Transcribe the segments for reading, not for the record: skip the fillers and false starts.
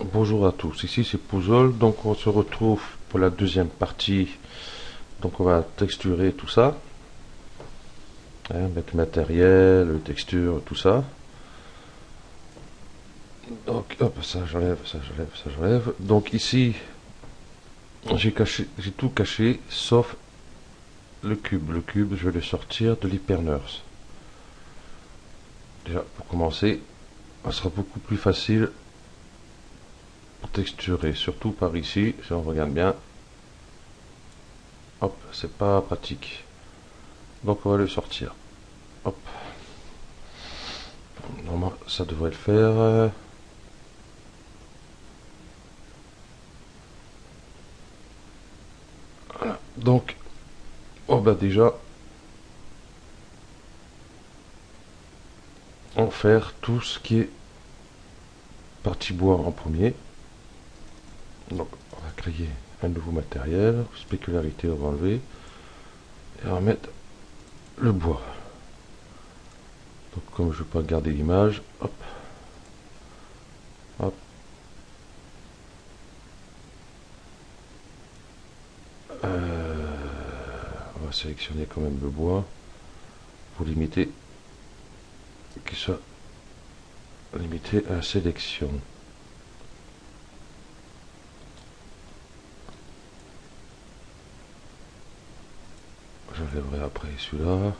Bonjour à tous, ici c'est Pouzol, donc on se retrouve pour la deuxième partie. Donc on va texturer tout ça, hein, mettre le matériel, le texture, tout ça. Donc hop, ça j'enlève, ça j'enlève, ça j'enlève. Donc ici j'ai tout caché sauf le cube. Le cube je vais le sortir de l'hypernurse. Déjà pour commencer, ça sera beaucoup plus facile pour texturer, surtout par ici, si on regarde bien. Hop, c'est pas pratique. Donc on va le sortir. Hop. Normalement, ça devrait le faire. Voilà. Donc, oh bah déjà, on va faire tout ce qui est partie bois en premier. Donc, on va créer un nouveau matériel. Spécularité, on va enlever. Et on va mettre le bois. Donc, comme je ne veux pas garder l'image, hop, hop. On va sélectionner quand même le bois pour limiter qu'il soit limité à la sélection. J'enlèverai après celui-là.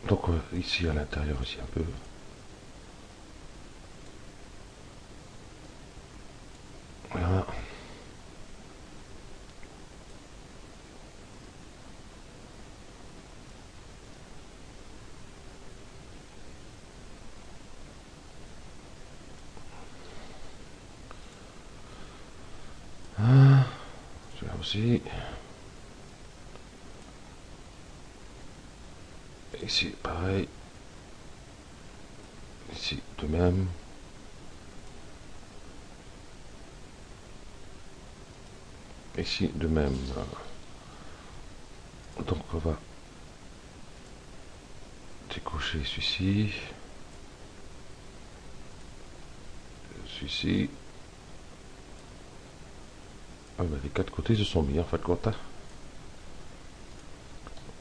Donc ici à l'intérieur aussi un peu. Voilà. Ah, celui-là aussi. Ici pareil. Ici de même. Ici de même. Donc on va décocher celui-ci. Celui-ci. Ah ben, les quatre côtés se sont mis en fin de compte.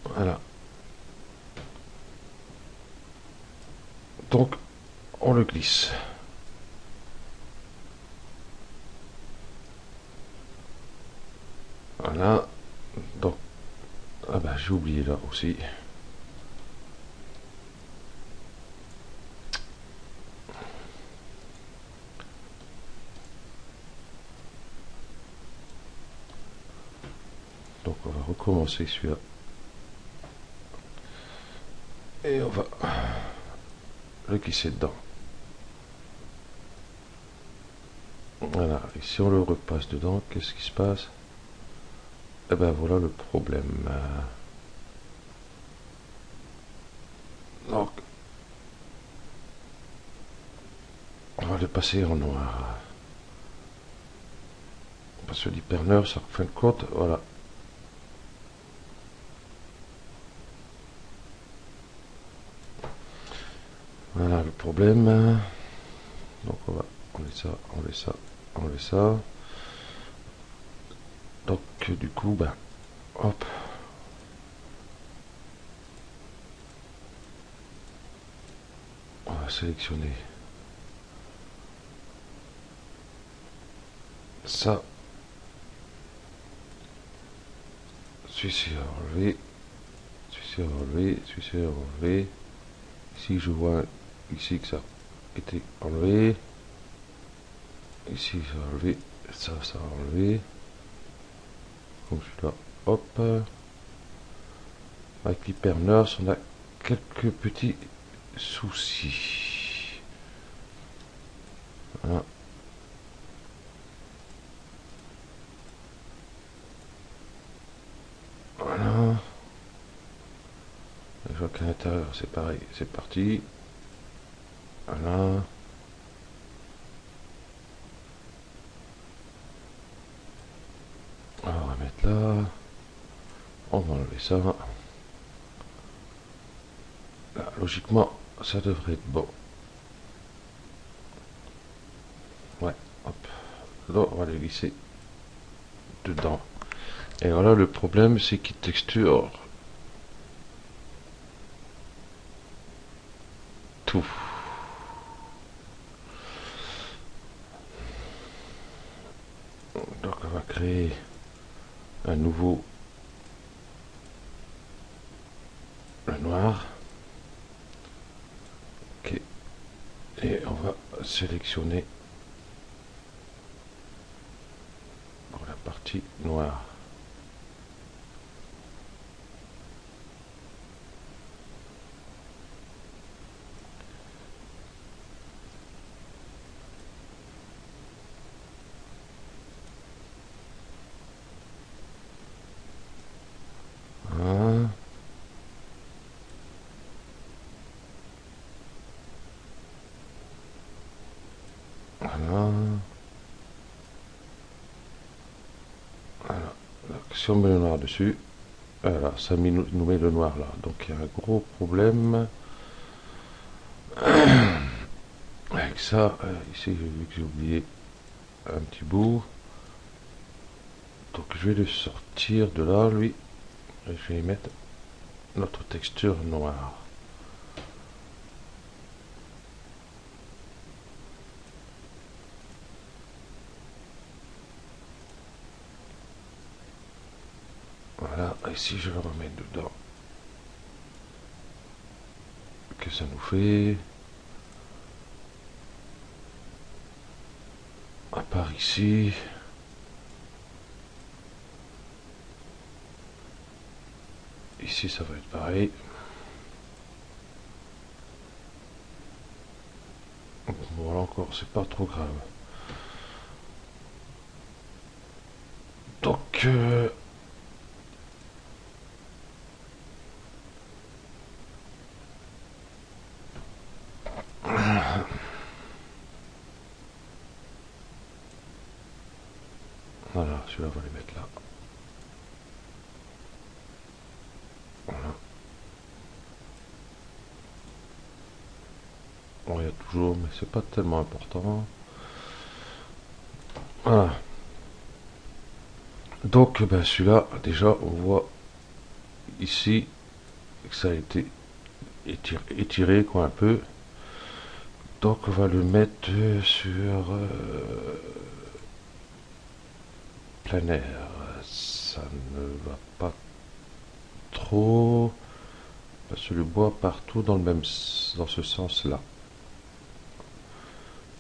Voilà. Donc on le glisse. Voilà. Donc, ah ben j'ai oublié là aussi. Donc on va recommencer celui-là. Et on va le glisser dedans. Voilà. Et si on le repasse dedans, qu'est-ce qui se passe? Eh ben voilà le problème. Donc, on va le passer en noir. Parce que l'hypernurse, en fin de compte, voilà. Voilà le problème. Donc on va enlever ça, enlever ça, enlever ça. Donc du coup, ben, hop. On va sélectionner ça. Celui-ci à enlever. Celui-ci à enlever. Celui-ci à enlever. Ici je vois ici que ça a été enlevé. Ici ça a enlevé. Ça a enlevé. Comme celui-là. Hop. Avec l'hypernurse, on a quelques petits soucis. Voilà. Voilà. vois qu'à l'intérieur c'est pareil, c'est parti. Voilà. Alors, on va mettre là. On va enlever ça. Là, logiquement, ça devrait être bon. Ouais, hop. Là, on va les glisser dedans. Et voilà, le problème, c'est qu'il texture tout. Donc, on va créer un nouveau, le noir. Ok. Et on va sélectionner pour la partie noire. Voilà. Voilà. Voilà. Donc, si on met le noir dessus, voilà, ça nous met le noir là. Donc il y a un gros problème avec ça. Ici, j'ai vu que j'ai oublié un petit bout. Donc je vais le sortir de là, lui. Et je vais y mettre notre texture noire. Voilà, ici je vais remettre dedans. Que ça nous fait. À part ici. Ici ça va être pareil. Bon là encore, c'est pas trop grave. Donc voilà, celui-là on va les mettre là. Voilà. Bon, il y a toujours, mais c'est pas tellement important. Voilà. Donc ben, celui-là, déjà on voit ici que ça a été étiré quoi un peu. Donc on va le mettre sur plein air. Ça ne va pas trop parce que le bois partout dans le même dans ce sens là.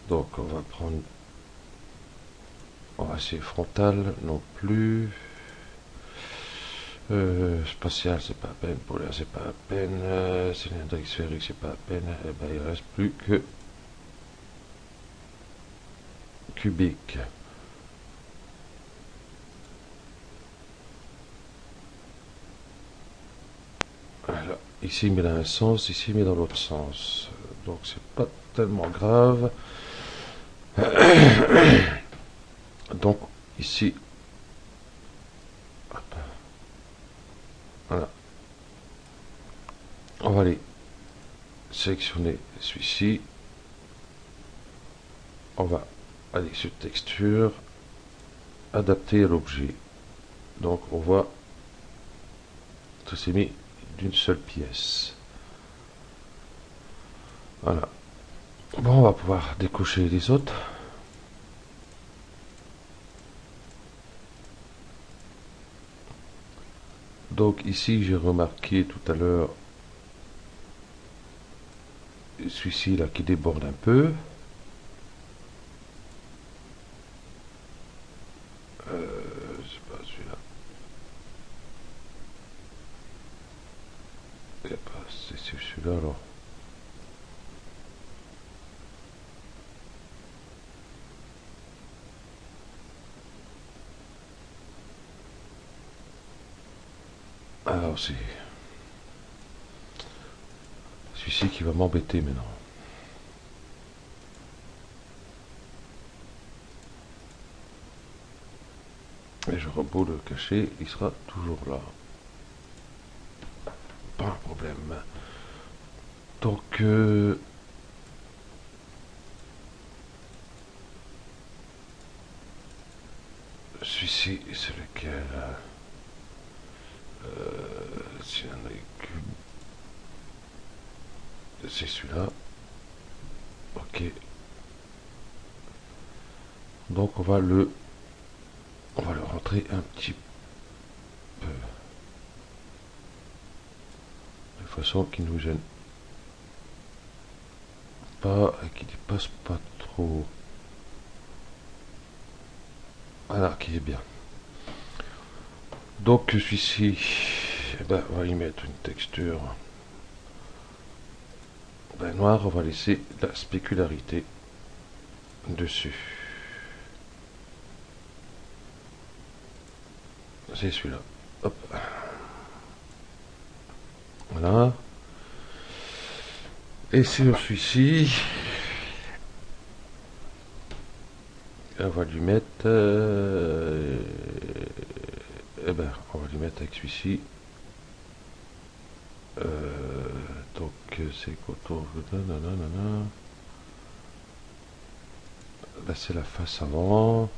Donc on va prendre, on va essayer frontal non plus. Spatial c'est pas à peine, polaire c'est pas à peine, cylindrique sphérique c'est pas à peine, et ben il reste plus que cubique. Voilà. Ici mais dans un sens, ici mais dans l'autre sens. Donc c'est pas tellement grave. Donc ici, hop, voilà. On va aller sélectionner celui-ci. On va aller sur texture, adapter à l'objet. Donc on voit tout s'est mis d'une seule pièce. Voilà. Bon, on va pouvoir décocher les autres. Donc ici j'ai remarqué tout à l'heure celui-ci là qui déborde un peu. C'est pas celui-là. C'est celui-là alors. Alors c'est. celui-ci qui va m'embêter maintenant. Et j'aurai beau le cacher, il sera toujours là. Pas un problème. Donc, celui-ci, c'est lequel? C'est celui-là. Ok. Donc on va le rentrer un petit peu de façon qu'il ne nous gêne pas et qu'il dépasse pas trop. Voilà, qui est bien. Donc celui-ci, eh ben, on va y mettre une texture noire. On va laisser la spécularité dessus. C'est celui-là. Hop. Voilà. Et sur celui-ci, on va lui mettre... eh ben, on va lui mettre avec celui-ci. Donc, c'est autour... Là, c'est la face avant.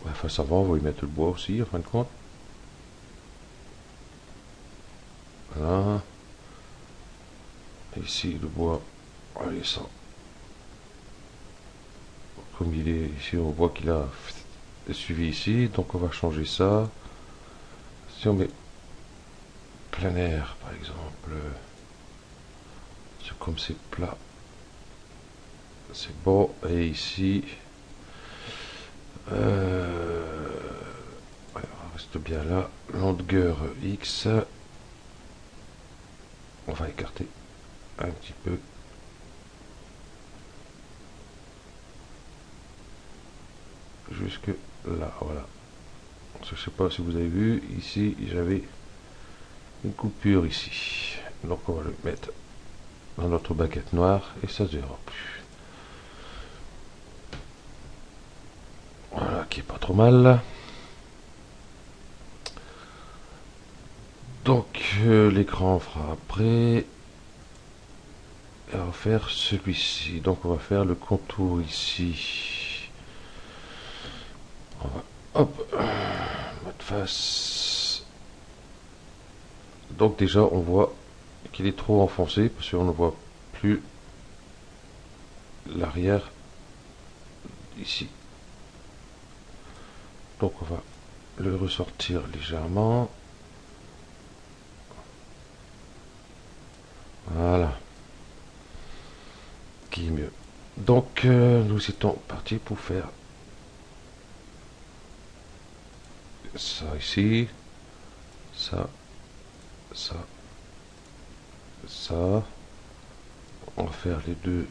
La face avant, on va y mettre le bois aussi, en fin de compte. Voilà. Ici, le bois, allez, ça. Comme il est ici, on voit qu'il a suivi ici, donc on va changer ça. Si on met plein air, par exemple, comme c'est plat, c'est bon. Et ici, on reste bien là. Longueur X, on va écarter un petit peu. Jusque là, voilà. Je ne sais pas si vous avez vu, ici j'avais une coupure ici. Donc on va le mettre dans notre baguette noire et ça ne se verra plus. Voilà, qui est pas trop mal. Donc l'écran fera après. Et on va faire celui-ci. Donc on va faire le contour ici. On va, hop, mode face. Donc déjà on voit qu'il est trop enfoncé parce qu'on ne voit plus l'arrière ici. Donc on va le ressortir légèrement. Voilà. Qui est mieux. Donc nous étions partis pour faire ça ici, ça, ça, ça. On va faire les deux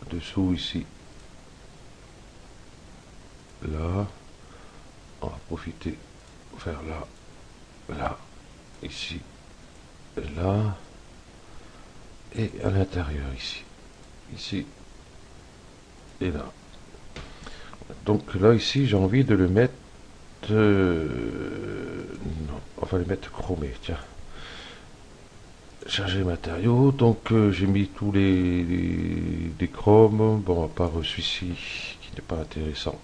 dessous ici, là. On va profiter pour faire là, là, ici, et là, et à l'intérieur ici, ici, et là. Donc là ici j'ai envie de le mettre, non, on va le mettre chromé, tiens. Charger matériaux, donc j'ai mis tous les chromes, bon à part celui-ci qui n'est pas intéressant,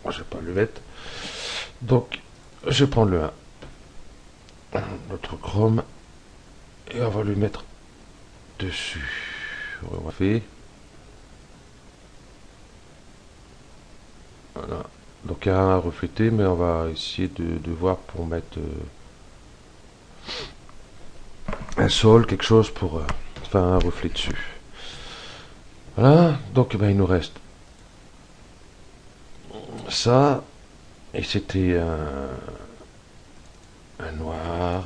moi je vais pas le mettre, donc je prends le 1, notre chrome, et on va le mettre dessus. On va faire, voilà, donc il y a un à refléter, mais on va essayer de voir pour mettre un sol, quelque chose pour faire un reflet dessus. Voilà, donc ben, il nous reste ça, et c'était un noir.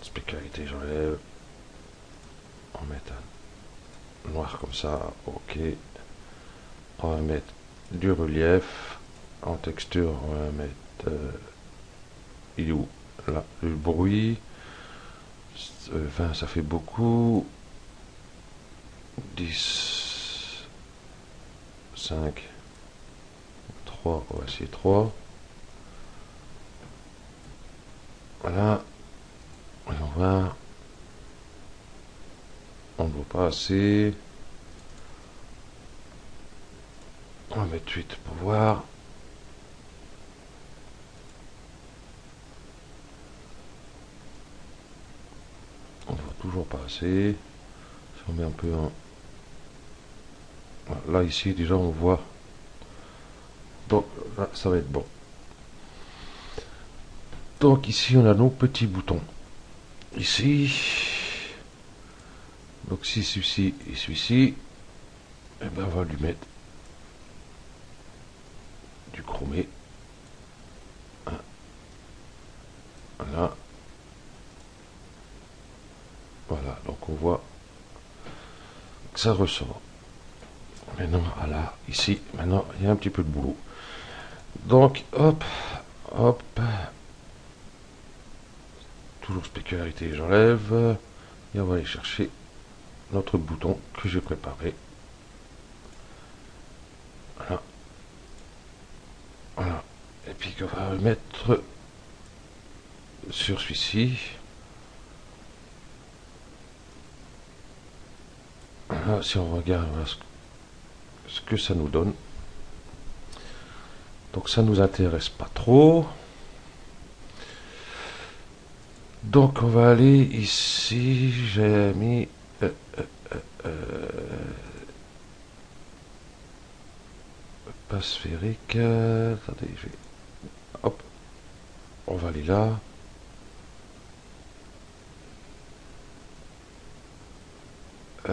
Spécialité, j'enlève. On va mettre un noir comme ça, ok. On va mettre du relief. En texture, on va mettre il est où? Là, le bruit. 20, ça fait beaucoup. 10, 5, 3, on va essayer 3. Voilà. Voyons voir. On ne voit pas assez. On va mettre 8 pour voir. On ne voit toujours pas assez. Si on met un peu en... Voilà, là, ici, déjà, on voit. Donc, là, ça va être bon. Donc, ici, on a nos petits boutons. Ici. Donc, si celui-ci et celui-ci, eh ben, on va lui mettre du chromé. Voilà. Voilà, donc on voit que ça ressort. Maintenant, voilà, ici, maintenant, il y a un petit peu de boulot. Donc, hop, hop. Toujours spécularité, j'enlève. Et on va aller chercher notre bouton que j'ai préparé. Voilà. Voilà. Et puis qu'on va mettre sur celui-ci. Voilà, si on regarde voilà ce que ça nous donne. Donc ça nous intéresse pas trop. Donc on va aller ici. J'ai mis pas sphérique. Attendez, je vais... Hop. On va aller là. J'ai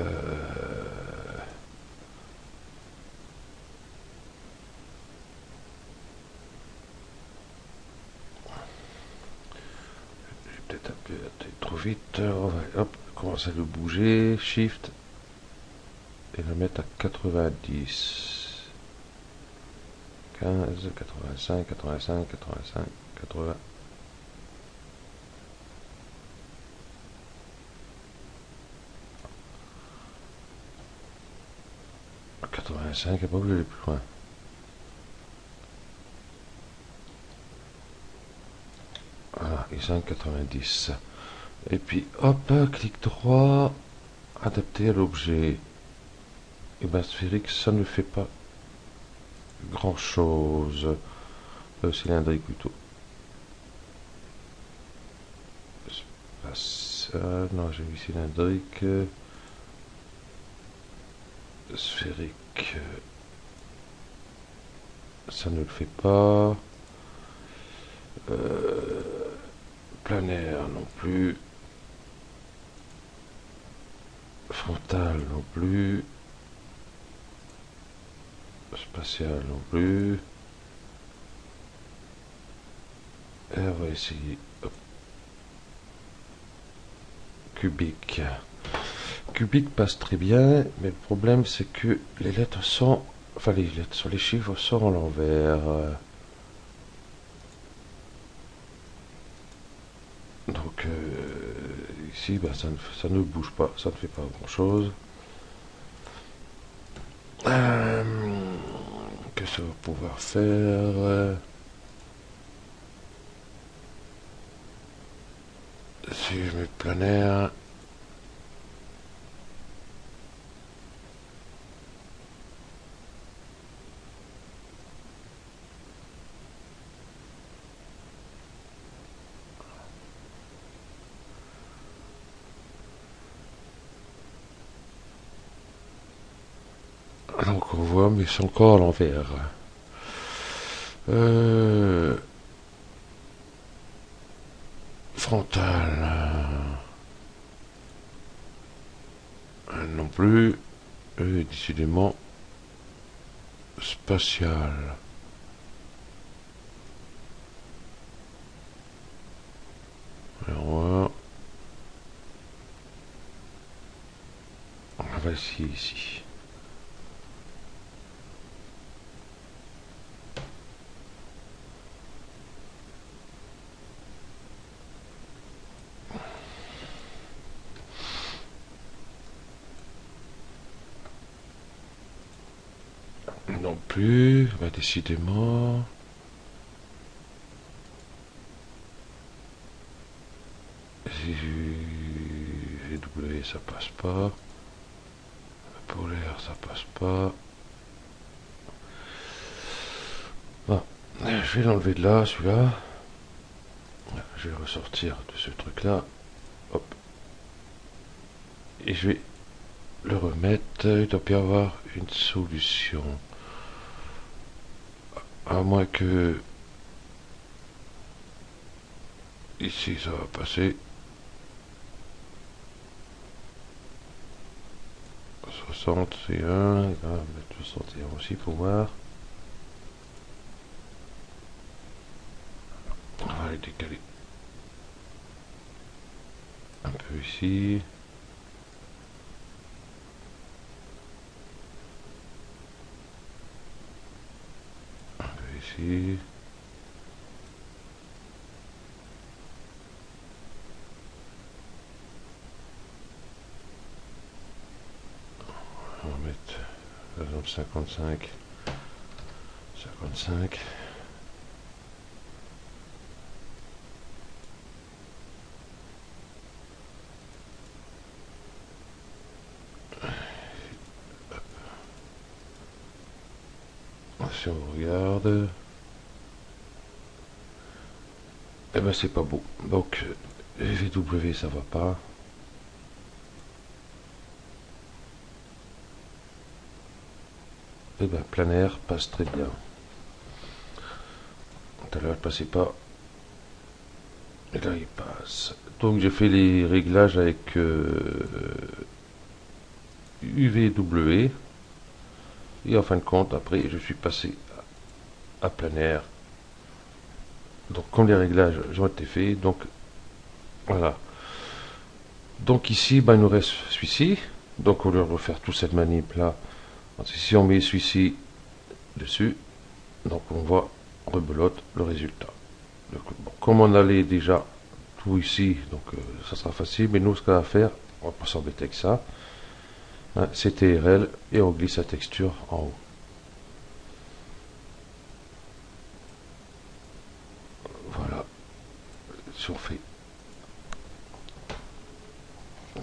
peut-être un peu été trop vite. On va hop, commencer à le bouger. Shift. Et le mettre à 90. 15, 85, 85, 85, 80. 85, et pas voulu aller plus loin. Voilà, et 5,90. Et puis hop, clic droit, adapter à l'objet. Et bien sphérique, ça ne fait pas grand chose. Cylindrique plutôt. Spatial, non, j'ai mis cylindrique. Sphérique, ça ne le fait pas. Planaire non plus. Frontal non plus. Spatial non plus. Et on va essayer. Hop. Cubique. Cubique passe très bien, mais le problème c'est que les lettres sont... Enfin les lettres sur les chiffres sont à l'envers. Donc ici ben, ça ne bouge pas, ça ne fait pas grand chose. Que ça va pouvoir faire si je mets planaire. Donc on voit, mais c'est encore à l'envers. Frontal. Non plus. Décidément. Spatial. Alors, on va essayer ici. non plus. Bah, décidément. VW, ça passe pas. Polaire, ça passe pas. Bon, je vais l'enlever de là, celui-là. Je vais ressortir de ce truc-là. Hop. Et je vais le remettre. Il doit bien y avoir une solution. À moins que... Ici, ça va passer. 61. On va mettre 61 aussi pour voir. On va les décaler un peu ici. Un peu ici. On va mettre par exemple 55. 55. Si on regarde, eh ben c'est pas beau. Donc VW ça va pas. Eh ben planaire passe très bien. Tout à l'heure il passait pas. Et là il passe. Donc j'ai fait les réglages avec UVW. Et en fin de compte, après, je suis passé à planaire. Donc, comme les réglages ont été faits, donc voilà. Donc ici, ben, il nous reste celui-ci. Donc, au lieu de refaire toute cette manip là, si on met celui-ci dessus, donc on voit rebelote le résultat. Donc, bon, comme on allait déjà tout ici, donc ça sera facile. Mais nous, ce qu'on va faire, on va pas s'embêter avec ça. Hein, c'est TRL et on glisse la texture en haut. Voilà, si on fait.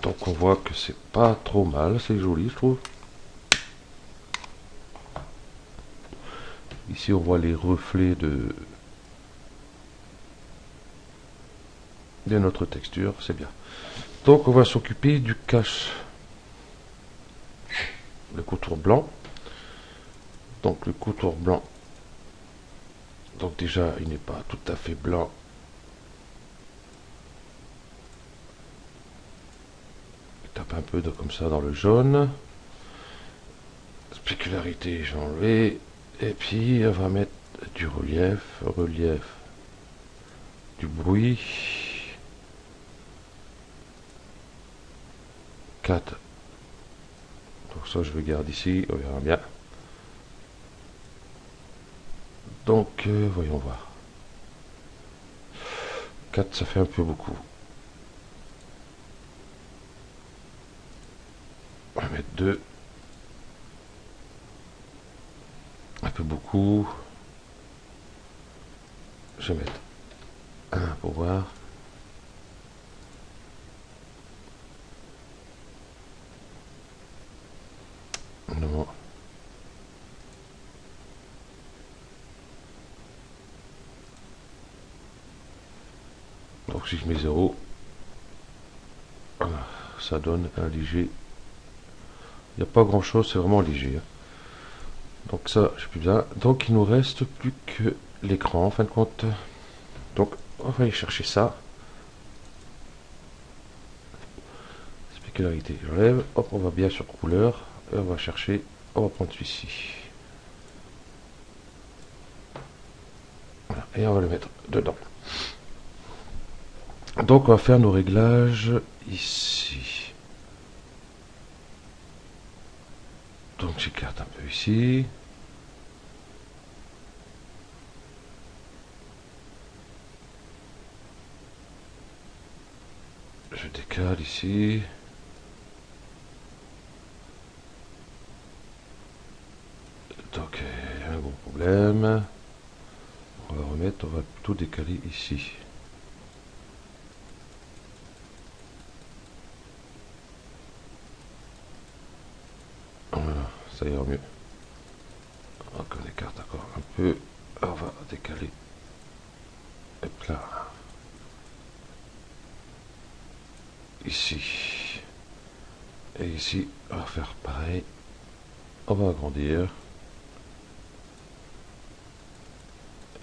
Donc on voit que c'est pas trop mal, c'est joli je trouve. Ici on voit les reflets de notre texture, c'est bien. Donc on va s'occuper du cache, le contour blanc. Donc le contour blanc, donc déjà il n'est pas tout à fait blanc. Il tape un peu comme ça dans le jaune. Spécularité, j'ai enlevé. Et puis on va mettre du relief, du bruit. 4. Donc ça je le garde ici, on verra bien. Donc voyons voir. 4 ça fait un peu beaucoup. On va mettre 2. Un peu beaucoup. Je vais mettre 1 pour voir. Non. Donc si je mets 0, voilà, ça donne un léger. Il n'y a pas grand chose, c'est vraiment léger. Donc ça, j'ai plus besoin. Donc il nous reste plus que l'écran en fin de compte. Donc on va aller chercher ça. Spécularité, j'enlève. Hop, on va bien sur couleur. Et on va chercher. On va prendre celui-ci. Voilà, et on va le mettre dedans. Donc on va faire nos réglages ici. Donc j'écarte un peu ici. Je décale ici. Donc fait, on va plutôt décaler ici. Voilà, ça ira mieux. Donc on écarte encore un peu. On va décaler. Hop là. Ici. Et ici, on va faire pareil. On va agrandir.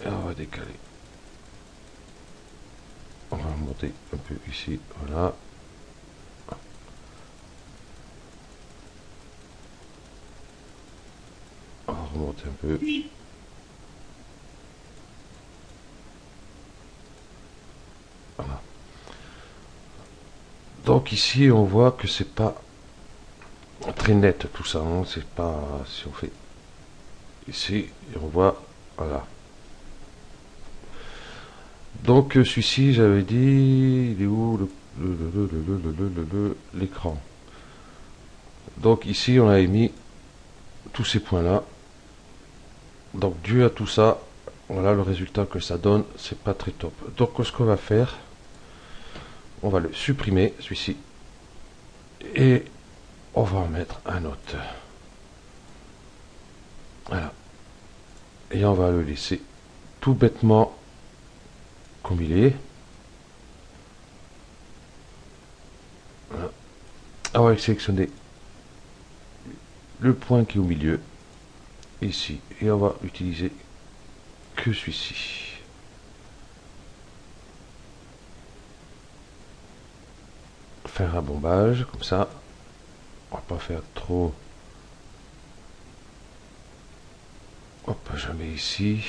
Et on va décaler. On va monter un peu ici. Voilà. On va remonter un peu. Voilà. Donc ici, on voit que c'est pas très net tout ça. Hein. C'est pas si on fait ici, et on voit, voilà. Donc celui-ci, j'avais dit, il est où l'écran. Donc ici, on a mis tous ces points-là. Donc dû à tout ça, voilà le résultat que ça donne, c'est pas très top. Donc ce qu'on va faire, on va le supprimer, celui-ci, et on va en mettre un autre. Voilà. Et on va le laisser tout bêtement comme il est. Voilà. On va sélectionner le point qui est au milieu, ici, et on va utiliser que celui-ci. Faire un bombage, comme ça. On va pas faire trop. Hop, je mets ici.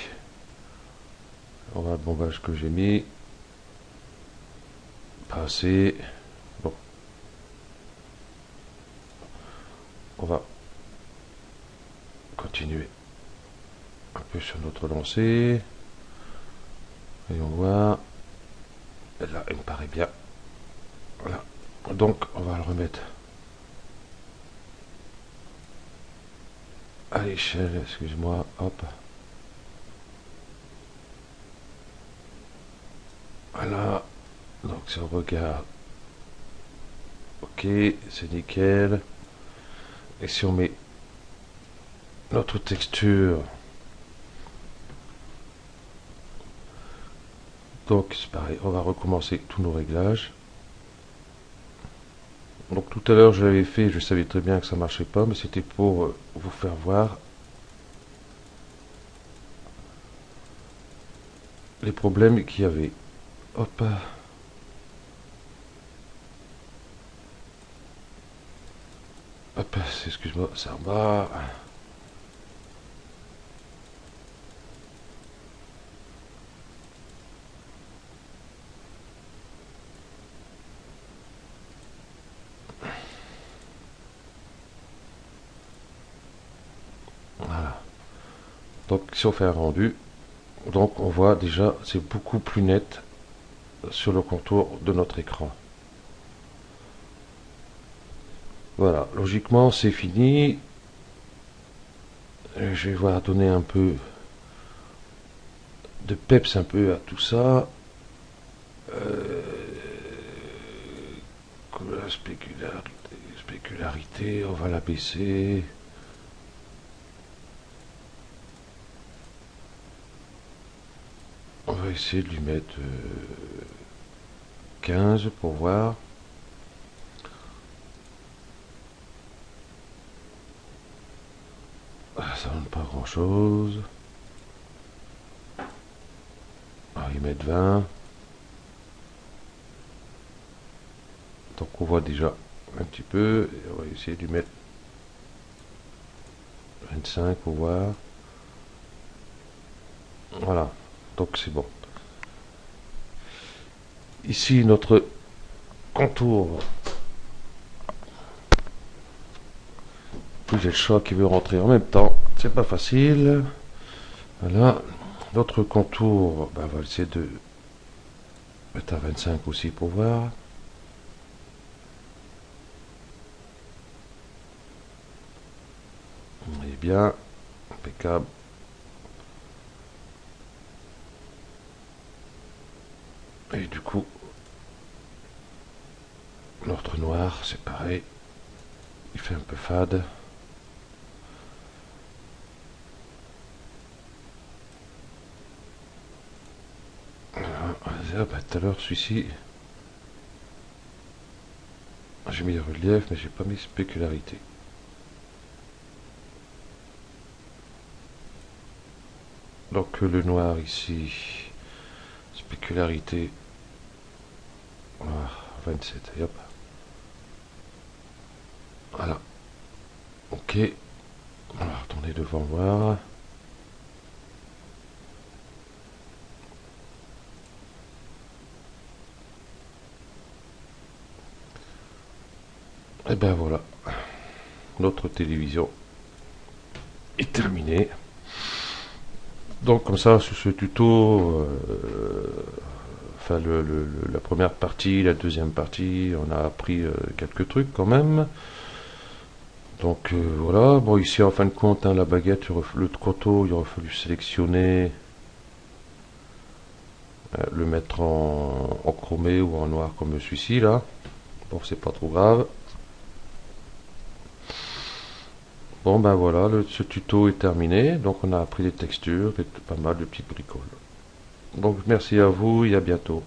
On va le bombage que j'ai mis. Pas assez. Bon. On va continuer un peu sur notre lancée. Et on voit. Là, il me paraît bien. Voilà. Donc, on va le remettre à l'échelle. Excuse-moi. Hop. Voilà. Donc, si on regarde. Ok, c'est nickel. Et si on met notre texture. Donc, c'est pareil. On va recommencer tous nos réglages. Donc tout à l'heure je l'avais fait, je savais très bien que ça marchait pas, mais c'était pour vous faire voir les problèmes qu'il y avait. Hop. Hop, excuse-moi, c'est en bas. Voilà. Donc si on fait un rendu, donc on voit déjà c'est beaucoup plus net sur le contour de notre écran. Voilà, logiquement c'est fini. Je vais voir donner un peu de peps un peu à tout ça. La spécularité, on va la baisser. On va essayer de lui mettre 15 pour voir. Ça donne pas grand chose. On va y mettre 20. Donc on voit déjà un petit peu. Et on va essayer de lui mettre 25 pour voir. Voilà. Donc c'est bon. Ici notre contour. Puis j'ai le chat qui veut rentrer en même temps. C'est pas facile. Voilà. Notre contour, ben, on va essayer de mettre à 25 aussi pour voir. On est bien. Impeccable. Et du coup, l'autre noir, c'est pareil. Il fait un peu fade. Bah, tout à l'heure, celui-ci, j'ai mis relief, mais j'ai pas mis spécularité. Donc le noir ici, spécularité, noir 27, et hop. Voilà. Ok. On va retourner devant voir. Et ben voilà. Notre télévision est terminée. Donc comme ça, sur ce tuto, enfin la première partie, la deuxième partie, on a appris quelques trucs quand même. Donc voilà, bon ici en fin de compte, hein, la baguette, le couteau, il aurait fallu sélectionner, le mettre en chromé ou en noir comme celui-ci là. Bon, c'est pas trop grave. Bon ben voilà, ce tuto est terminé, donc on a appris les textures et pas mal de petites bricoles. Donc merci à vous et à bientôt.